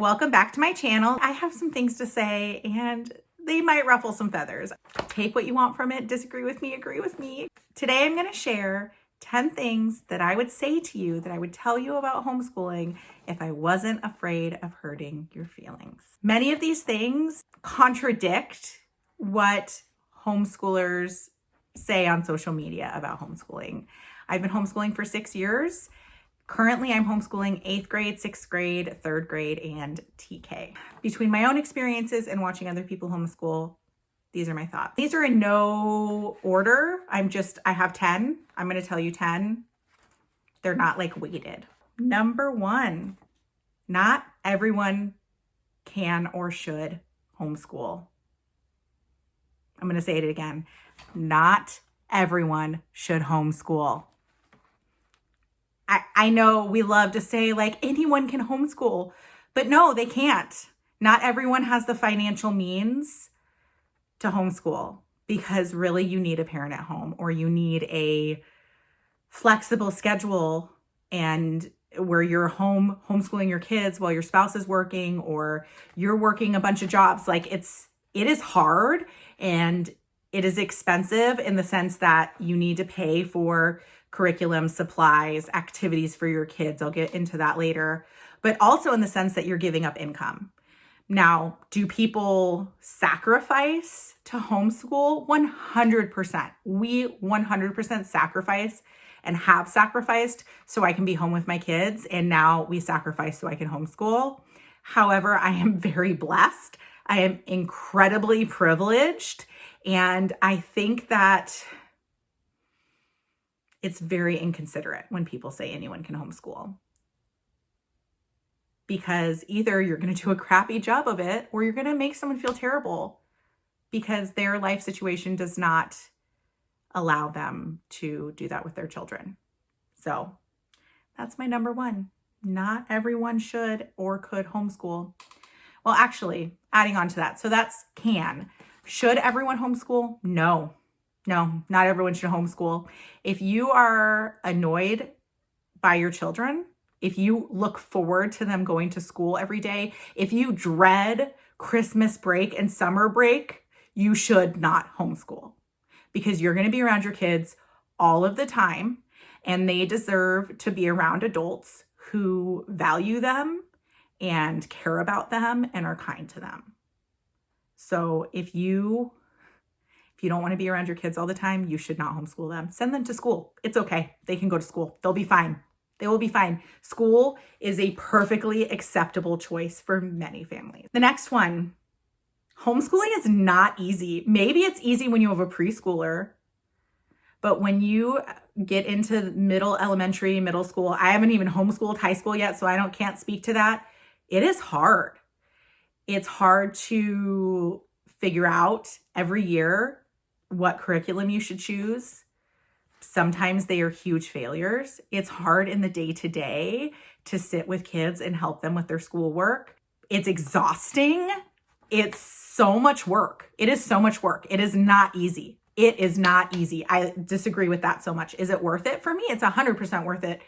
Welcome back to my channel. I have some things to say and they might ruffle some feathers. Take what you want from it, disagree with me, agree with me. Today I'm going to share 10 things that I would say to you, that I would tell you about homeschooling if I wasn't afraid of hurting your feelings. Many of these things contradict what homeschoolers say on social media about homeschooling. I've been homeschooling for 6 years. Currently, I'm homeschooling 8th grade, 6th grade, 3rd grade, and TK. Between my own experiences and watching other people homeschool, these are my thoughts. These are in no order. I have 10. I'm going to tell you 10. They're not like weighted. Number 1, not everyone can or should homeschool. I'm going to say it again. Not everyone should homeschool. I know we love to say like anyone can homeschool, but no, they can't. Not everyone has the financial means to homeschool, because really you need a parent at home, or you need a flexible schedule and where you're homeschooling your kids while your spouse is working, or you're working a bunch of jobs. Like it is hard and it is expensive in the sense that you need to pay for curriculum, supplies, activities for your kids. I'll get into that later, but also in the sense that you're giving up income. Now, do people sacrifice to homeschool? 100%. We 100% sacrifice and have sacrificed so I can be home with my kids. And now we sacrifice so I can homeschool. However, I am very blessed. I am incredibly privileged. And I think that it's very inconsiderate when people say anyone can homeschool, because either you're going to do a crappy job of it, or you're going to make someone feel terrible because their life situation does not allow them to do that with their children. So that's my number 1. Not everyone should or could homeschool. Well, actually, adding on to that. So that's can. Should everyone homeschool? No, not everyone should homeschool. If you are annoyed by your children, if you look forward to them going to school every day, if you dread Christmas break and summer break, you should not homeschool, because you're going to be around your kids all of the time, and they deserve to be around adults who value them and care about them and are kind to them. So if you don't want to be around your kids all the time, you should not homeschool them. Send them to school. It's okay. They can go to school. They'll be fine. They will be fine. School is a perfectly acceptable choice for many families. The next one, homeschooling is not easy. Maybe it's easy when you have a preschooler, but when you get into elementary, middle school, I haven't even homeschooled high school yet, so I can't speak to that. It is hard. It's hard to figure out every year what curriculum you should choose. Sometimes they are huge failures. It's hard in the day-to-day to sit with kids and help them with their schoolwork. It's exhausting. It's so much work. It is so much work. It is not easy. It is not easy. I disagree with that so much. Is it worth it? For me, it's 100% worth it,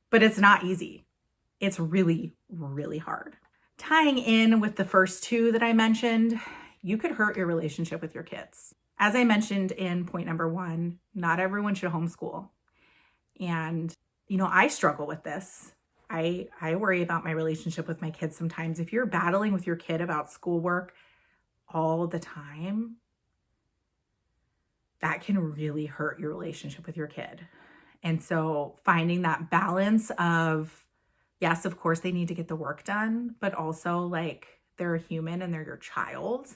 but it's not easy. It's really, really hard. Tying in with the first 2 that I mentioned, you could hurt your relationship with your kids. As I mentioned in point number 1, not everyone should homeschool. And, I struggle with this. I worry about my relationship with my kids sometimes. If you're battling with your kid about schoolwork all the time, that can really hurt your relationship with your kid. And so finding that balance of, yes, of course they need to get the work done, but also like they're a human and they're your child.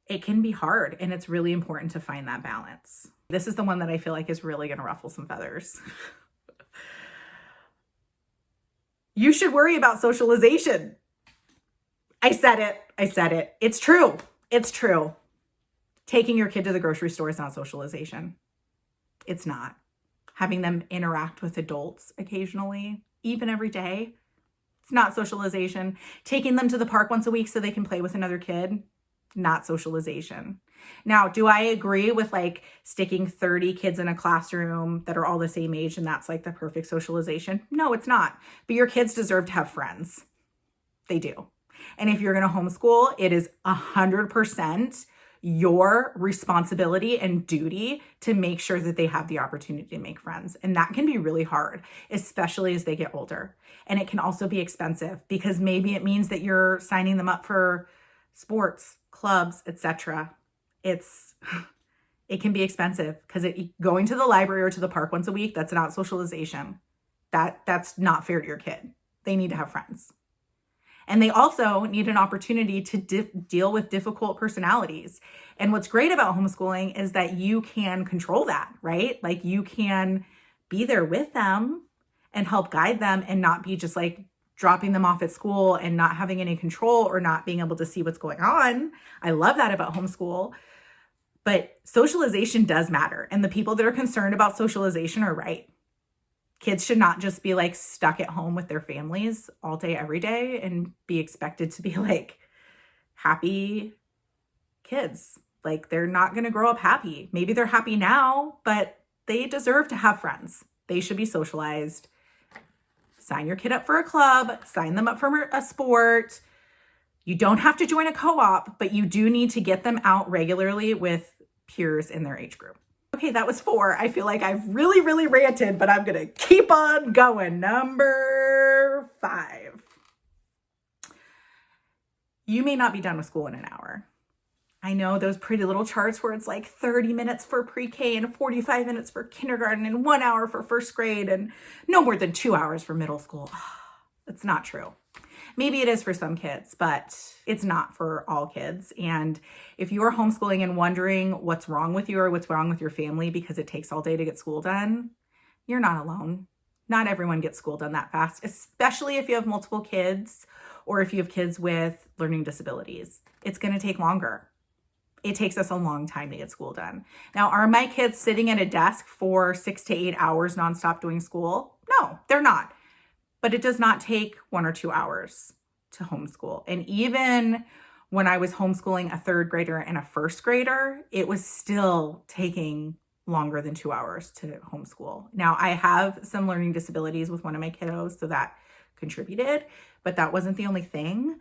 It can be hard, and it's really important to find that balance. This is the one that I feel like is really going to ruffle some feathers. You should worry about socialization. I said it. It's true. It's true. Taking your kid to the grocery store is not socialization. It's not. Having them interact with adults occasionally, even every day, it's not socialization. Taking them to the park once a week so they can play with another kid, not socialization. Now, do I agree with like sticking 30 kids in a classroom that are all the same age and that's like the perfect socialization? No, it's not. But your kids deserve to have friends. They do. And if you're going to homeschool, it is 100% your responsibility and duty to make sure that they have the opportunity to make friends. And that can be really hard, especially as they get older. And it can also be expensive because maybe it means that you're signing them up for sports, clubs, etc. It can be expensive because going to the library or to the park once a week, that's not socialization. That's not fair to your kid. They need to have friends. And they also need an opportunity to deal with difficult personalities. And what's great about homeschooling is that you can control that, right? Like you can be there with them and help guide them and not be just like dropping them off at school and not having any control or not being able to see what's going on. I love that about homeschool. But socialization does matter. And the people that are concerned about socialization are right. Kids should not just be like stuck at home with their families all day, every day, and be expected to be like happy kids. Like they're not going to grow up happy. Maybe they're happy now, but they deserve to have friends. They should be socialized. Sign your kid up for a club, sign them up for a sport. You don't have to join a co-op, but you do need to get them out regularly with peers in their age group. Okay, that was 4. I feel like I've really ranted, but I'm going to keep on going. Number 5. You may not be done with school in an hour. I know those pretty little charts where it's like 30 minutes for pre-K and 45 minutes for kindergarten and 1 hour for first grade and no more than 2 hours for middle school. It's not true. Maybe it is for some kids, but it's not for all kids. And if you are homeschooling and wondering what's wrong with you or what's wrong with your family because it takes all day to get school done, you're not alone. Not everyone gets school done that fast, especially if you have multiple kids or if you have kids with learning disabilities. It's going to take longer. It takes us a long time to get school done. Now, are my kids sitting at a desk for 6 to 8 hours nonstop doing school? No, they're not. But it does not take 1 or 2 hours to homeschool. And even when I was homeschooling a 3rd grader and a 1st grader, it was still taking longer than 2 hours to homeschool. Now, I have some learning disabilities with one of my kiddos, so that contributed, but that wasn't the only thing.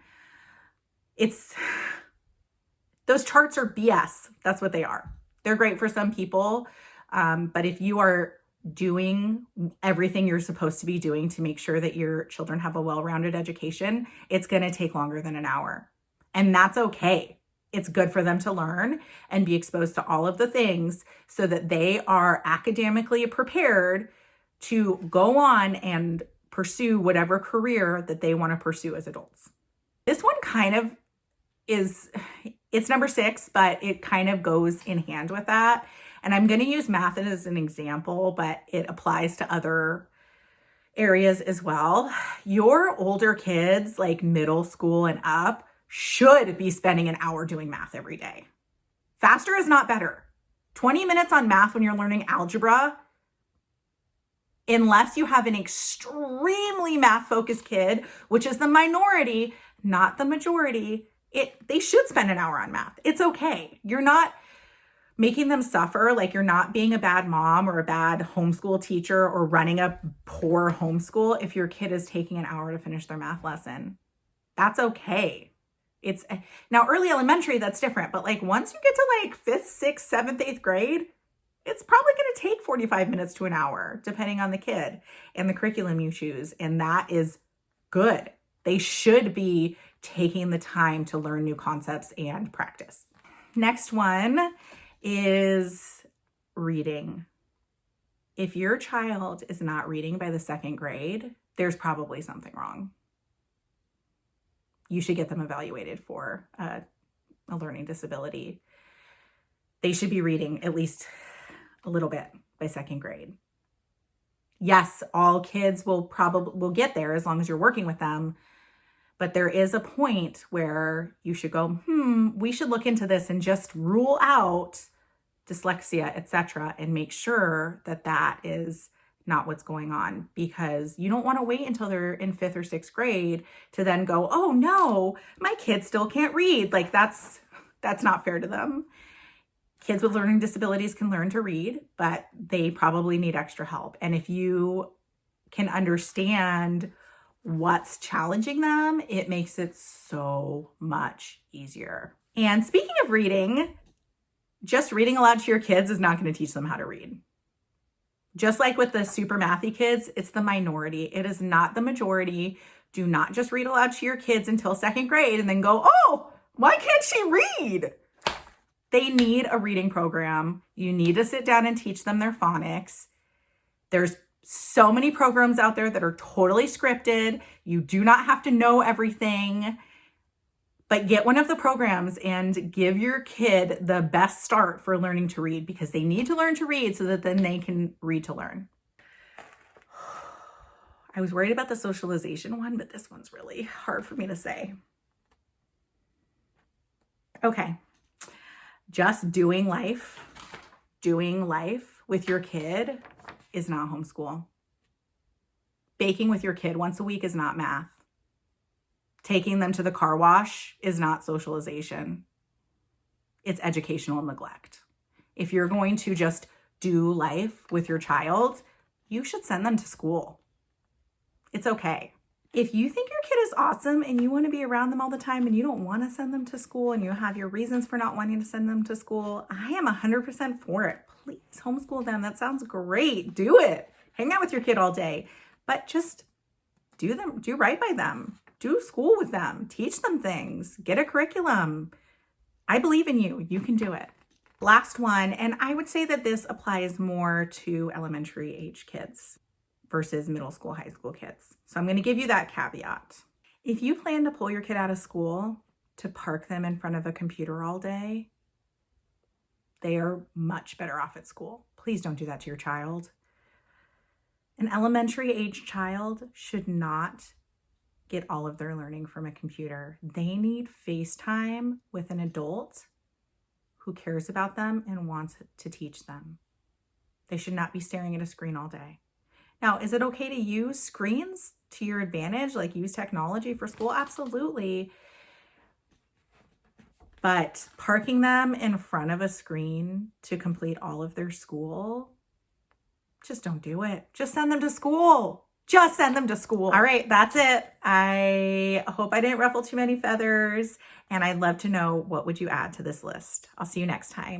Those charts are BS. That's what they are. They're great for some people, but if you are doing everything you're supposed to be doing to make sure that your children have a well-rounded education, it's going to take longer than an hour. And that's okay. It's good for them to learn and be exposed to all of the things so that they are academically prepared to go on and pursue whatever career that they want to pursue as adults. This one kind of it's number 6, but it kind of goes in hand with that. And I'm going to use math as an example, but it applies to other areas as well. Your older kids, like middle school and up, should be spending an hour doing math every day. Faster is not better. 20 minutes on math when you're learning algebra, unless you have an extremely math-focused kid, which is the minority, not the majority, they should spend an hour on math. It's okay. You're not making them suffer, like you're not being a bad mom or a bad homeschool teacher or running a poor homeschool if your kid is taking an hour to finish their math lesson. That's okay. It's now early elementary, that's different, but like once you get to like 5th, 6th, 7th, 8th grade, it's probably going to take 45 minutes to an hour, depending on the kid and the curriculum you choose. And that is good. They should be taking the time to learn new concepts and practice. Next one is reading. If your child is not reading by the 2nd grade, there's probably something wrong. You should get them evaluated for a learning disability. They should be reading at least a little bit by 2nd grade. Yes, all kids will get there as long as you're working with them. But there is a point where you should go, we should look into this and just rule out dyslexia, etc., and make sure that that is not what's going on, because you don't want to wait until they're in 5th or 6th grade to then go, oh no, my kid still can't read. Like that's not fair to them. Kids with learning disabilities can learn to read, but they probably need extra help. And if you can understand what's challenging them, it makes it so much easier. And speaking of reading, just reading aloud to your kids is not going to teach them how to read. Just like with the super mathy kids, it's the minority. It is not the majority. Do not just read aloud to your kids until 2nd grade and then go, oh, why can't she read? They need a reading program. You need to sit down and teach them their phonics. There's so many programs out there that are totally scripted. You do not have to know everything, but get one of the programs and give your kid the best start for learning to read, because they need to learn to read so that then they can read to learn. I was worried about the socialization one, but this one's really hard for me to say. Okay. Just doing life with your kid is not homeschool. Baking with your kid once a week is not math. Taking them to the car wash is not socialization. It's educational neglect. If you're going to just do life with your child, you should send them to school. It's okay. If you think your kid is awesome and you want to be around them all the time and you don't want to send them to school and you have your reasons for not wanting to send them to school, I am 100% for it. Please homeschool them. That sounds great. Do it. Hang out with your kid all day, but just do right by them. Do school with them. Teach them things. Get a curriculum. I believe in you. You can do it. Last one, and I would say that this applies more to elementary age kids versus middle school, high school kids. So I'm going to give you that caveat. If you plan to pull your kid out of school to park them in front of a computer all day, they are much better off at school. Please don't do that to your child. An elementary age child should not get all of their learning from a computer. They need FaceTime with an adult who cares about them and wants to teach them. They should not be staring at a screen all day. Now, is it okay to use screens to your advantage, like use technology for school? Absolutely. But parking them in front of a screen to complete all of their school, just don't do it. Just send them to school. Just send them to school. All right, that's it. I hope I didn't ruffle too many feathers, and I'd love to know, what would you add to this list? I'll see you next time.